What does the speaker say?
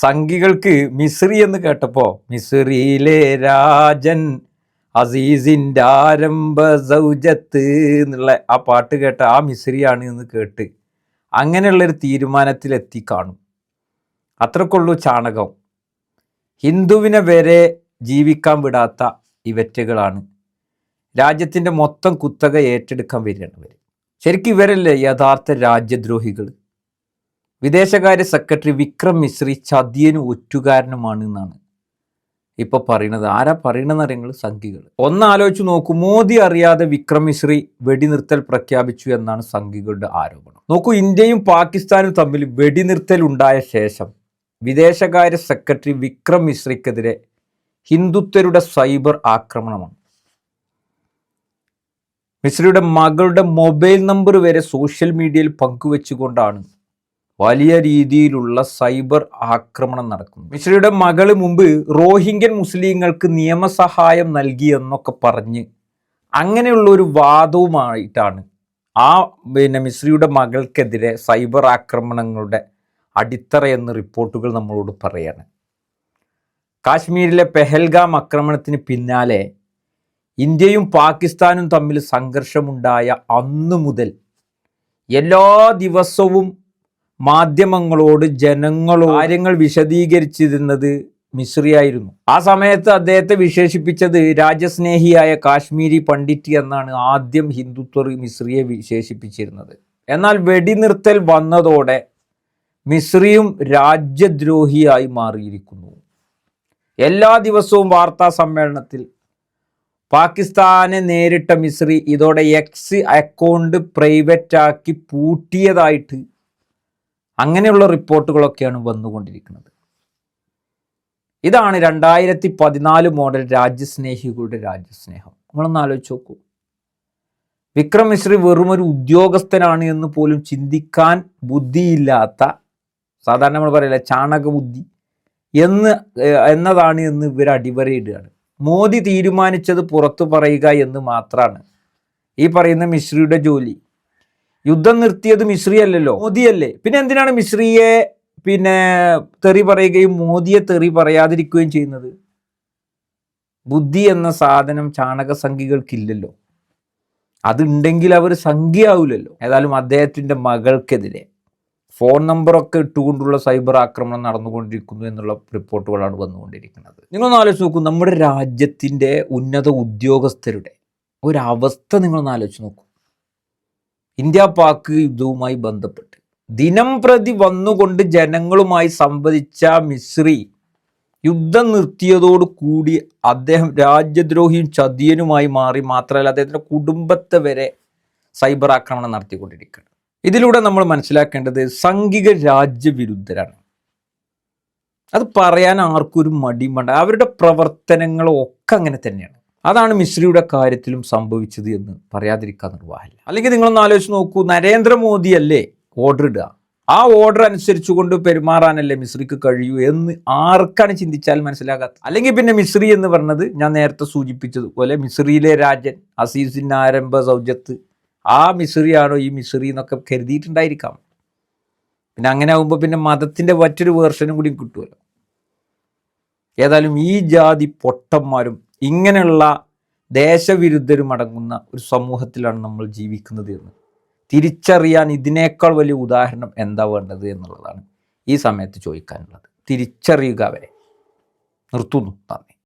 സംഘികൾക്ക് മിസ്രി എന്ന് കേട്ടപ്പോൾ മിസ്രിയിലെ രാജൻ അസീസിൻ്റെ ആരംഭ സൗജത്ത് എന്നുള്ള ആ പാട്ട് കേട്ട ആ മിസ്രിയാണ് എന്ന് കേട്ട് അങ്ങനെയുള്ളൊരു തീരുമാനത്തിലെത്തി കാണും. അത്രക്കുള്ളൂ ചാണകം. ഹിന്ദുവിനെ വരെ ജീവിക്കാൻ വിടാത്ത ഇവറ്റകളാണ് രാജ്യത്തിൻ്റെ മൊത്തം കുത്തക ഏറ്റെടുക്കാൻ വരികയാണ്. ശരിക്കും ഇവരല്ലേ യഥാർത്ഥ രാജ്യദ്രോഹികൾ? വിദേശകാര്യ സെക്രട്ടറി വിക്രം മിശ്രി ചതിയനും ഒറ്റുകാരനുമാണ് എന്നാണ് ഇപ്പൊ പറയുന്നത്. ആരാ പറയണെന്ന് അറിയങ്ങൾ? സംഘികൾ. ഒന്നാലോചിച്ച് നോക്കൂ, മോദി അറിയാതെ വിക്രം മിശ്രി വെടിനിർത്തൽ പ്രഖ്യാപിച്ചു എന്നാണ് സംഘികളുടെ ആരോപണം. നോക്കൂ, ഇന്ത്യയും പാകിസ്ഥാനും തമ്മിൽ വെടിനിർത്തൽ ഉണ്ടായ ശേഷം വിദേശകാര്യ സെക്രട്ടറി വിക്രം മിശ്രിക്കെതിരെ ഹിന്ദുത്വരുടെ സൈബർ ആക്രമണമാണ്. മിശ്രിയുടെ മകളുടെ മൊബൈൽ നമ്പർ വരെ സോഷ്യൽ മീഡിയയിൽ പങ്കുവെച്ചുകൊണ്ടാണ് വലിയ രീതിയിലുള്ള സൈബർ ആക്രമണം നടക്കുന്നു. മിശ്രിയുടെ മകള് മുമ്പ് റോഹിംഗ്യൻ മുസ്ലിങ്ങൾക്ക് നിയമസഹായം നൽകി എന്നൊക്കെ പറഞ്ഞ് അങ്ങനെയുള്ള ഒരു വാദവുമായിട്ടാണ് മിശ്രിയുടെ മകൾക്കെതിരെ സൈബർ ആക്രമണങ്ങളുടെ അടിത്തറ എന്ന് റിപ്പോർട്ടുകൾ നമ്മളോട് പറയാണ്. കാശ്മീരിലെ പെഹൽഗാം ആക്രമണത്തിന് പിന്നാലെ ഇന്ത്യയും പാകിസ്ഥാനും തമ്മിൽ സംഘർഷമുണ്ടായ അന്നു മുതൽ എല്ലാ ദിവസവും മാധ്യമങ്ങളോട് ജനങ്ങളോട് കാര്യങ്ങൾ വിശദീകരിച്ചിരുന്നത് മിശ്രിയായിരുന്നു. ആ സമയത്ത് അദ്ദേഹത്തെ വിശേഷിപ്പിച്ചത് രാജ്യസ്നേഹിയായ കാശ്മീരി പണ്ഡിറ്റ് എന്നാണ് ആദ്യം ഹിന്ദുത്വർ മിശ്രിയെ വിശേഷിപ്പിച്ചിരുന്നത്. എന്നാൽ വെടിനിർത്തൽ വന്നതോടെ മിശ്രിയും രാജ്യദ്രോഹിയായി മാറിയിരിക്കുന്നു. എല്ലാ ദിവസവും വാർത്താ സമ്മേളനത്തിൽ പാകിസ്ഥാനെ നേരിട്ട മിശ്രി ഇതോടെ എക്സ് അക്കൗണ്ട് പ്രൈവറ്റാക്കി പൂട്ടിയതായിട്ട് അങ്ങനെയുള്ള റിപ്പോർട്ടുകളൊക്കെയാണ് വന്നുകൊണ്ടിരിക്കുന്നത്. ഇതാണ് 2014 മോഡൽ രാജ്യസ്നേഹികളുടെ രാജ്യസ്നേഹം. നിങ്ങളൊന്ന് ആലോചിച്ച് നോക്കൂ. വിക്രം മിശ്രി വെറുമൊരു ഉദ്യോഗസ്ഥനാണ് എന്ന് പോലും ചിന്തിക്കാൻ ബുദ്ധിയില്ലാത്ത, സാധാരണ നമ്മൾ പറയില്ല ചാണക ബുദ്ധി എന്നതാണ് എന്ന് ഇവർ അടിവരയിടുകയാണ്. മോദി തീരുമാനിച്ചത് പുറത്തു പറയുക എന്ന് മാത്രമാണ് ഈ പറയുന്ന മിശ്രിയുടെ ജോലി. യുദ്ധം നിർത്തിയത് മിശ്രി അല്ലല്ലോ, മോദിയല്ലേ. പിന്നെ എന്തിനാണ് മിശ്രിയെ തെറി പറയുകയും മോദിയെ തെറി പറയാതിരിക്കുകയും ചെയ്യുന്നത്? ബുദ്ധി എന്ന സാധനം ചാണക സംഘികൾക്കില്ലല്ലോ. അതുണ്ടെങ്കിൽ അവർ സംഖ്യയാവില്ലല്ലോ. ഏതായാലും അദ്ദേഹത്തിൻ്റെ മകൾക്കെതിരെ ഫോൺ നമ്പറൊക്കെ ഇട്ടുകൊണ്ടുള്ള സൈബർ ആക്രമണം നടന്നുകൊണ്ടിരിക്കുന്നു എന്നുള്ള റിപ്പോർട്ടുകളാണ് വന്നുകൊണ്ടിരിക്കുന്നത്. നിങ്ങളൊന്ന് ആലോചിച്ച് നോക്കൂ, നമ്മുടെ രാജ്യത്തിൻ്റെ ഉന്നത ഉദ്യോഗസ്ഥരുടെ ഒരവസ്ഥ നിങ്ങളൊന്ന് ആലോചിച്ച് നോക്കൂ. ഇന്ത്യ പാക് യുദ്ധവുമായി ബന്ധപ്പെട്ട് ദിനം പ്രതി വന്നുകൊണ്ട് ജനങ്ങളുമായി സംവദിച്ച മിശ്രി യുദ്ധം നിർത്തിയതോടു കൂടി അദ്ദേഹം രാജ്യദ്രോഹിയും ചതിയനുമായി മാറി. മാത്രമല്ല അദ്ദേഹത്തിൻ്റെ കുടുംബത്തെ വരെ സൈബർ ആക്രമണം നടത്തിക്കൊണ്ടിരിക്കുകയാണ്. ഇതിലൂടെ നമ്മൾ മനസ്സിലാക്കേണ്ടത് സംഘിക രാജ്യവിരുദ്ധരാണ്. അത് പറയാൻ ആർക്കും ഒരു മടിയും വേണ്ട. അവരുടെ പ്രവർത്തനങ്ങളൊക്കെ അങ്ങനെ തന്നെയാണ്. അതാണ് മിശ്രിയുടെ കാര്യത്തിലും സംഭവിച്ചത് എന്ന് പറയാതിരിക്കാൻ നിർവാഹമില്ല. അല്ലെങ്കിൽ നിങ്ങളൊന്ന് ആലോചിച്ച് നോക്കൂ, നരേന്ദ്രമോദി അല്ലേ ഓർഡർ ഇടുക, ആ ഓർഡർ അനുസരിച്ചുകൊണ്ട് പെരുമാറാനല്ലേ മിശ്രിക്ക് കഴിയൂ എന്ന് ആർക്കാണ് ചിന്തിച്ചാൽ മനസ്സിലാകാത്ത? അല്ലെങ്കിൽ പിന്നെ മിശ്രി എന്ന് പറഞ്ഞത് ഞാൻ നേരത്തെ സൂചിപ്പിച്ചതുപോലെ മിശ്രിയിലെ രാജൻ അസീസിൻ്റെ ആരംഭ സൗജത്ത്, ആ മിശ്രിയാണോ ഈ മിശ്രി എന്നൊക്കെ കരുതിയിട്ടുണ്ടായിരിക്കാം. പിന്നെ അങ്ങനെ ആകുമ്പോൾ പിന്നെ മതത്തിൻ്റെ മറ്റൊരു വേർഷനും കൂടി കിട്ടുമല്ലോ. ഏതായാലും ഈ ജാതി പൊട്ടന്മാരും ഇങ്ങനെയുള്ള ദേശവിരുദ്ധരും അടങ്ങുന്ന ഒരു സമൂഹത്തിലാണ് നമ്മൾ ജീവിക്കുന്നത് എന്ന് തിരിച്ചറിയാൻ ഇതിനേക്കാൾ വലിയ ഉദാഹരണം എന്താ വേണ്ടത് എന്നുള്ളതാണ് ഈ സമയത്ത് ചോദിക്കാനുള്ളത്. തിരിച്ചറിയുക. അവരെ നിർത്തുന്നു. നന്ദി.